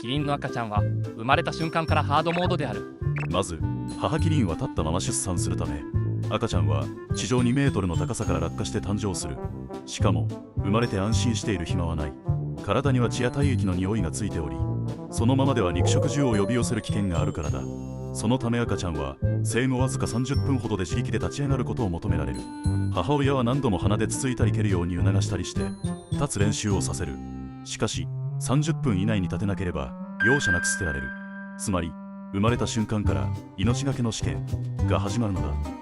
キリンの赤ちゃんは生まれた瞬間からハードモードである。まず母キリンは立ったまま出産するため、赤ちゃんは地上2メートルの高さから落下して誕生する。しかも生まれて安心している暇はない。体には血や体液の匂いがついており、そのままでは肉食獣を呼び寄せる危険があるからだ。そのため赤ちゃんは生後わずか30分ほどで自力で立ち上がることを求められる。母親は何度も鼻でつついたり蹴るように促したりして立つ練習をさせる。しかし30分以内に立てなければ容赦なく捨てられる。つまり生まれた瞬間から命がけの試験が始まるのだ。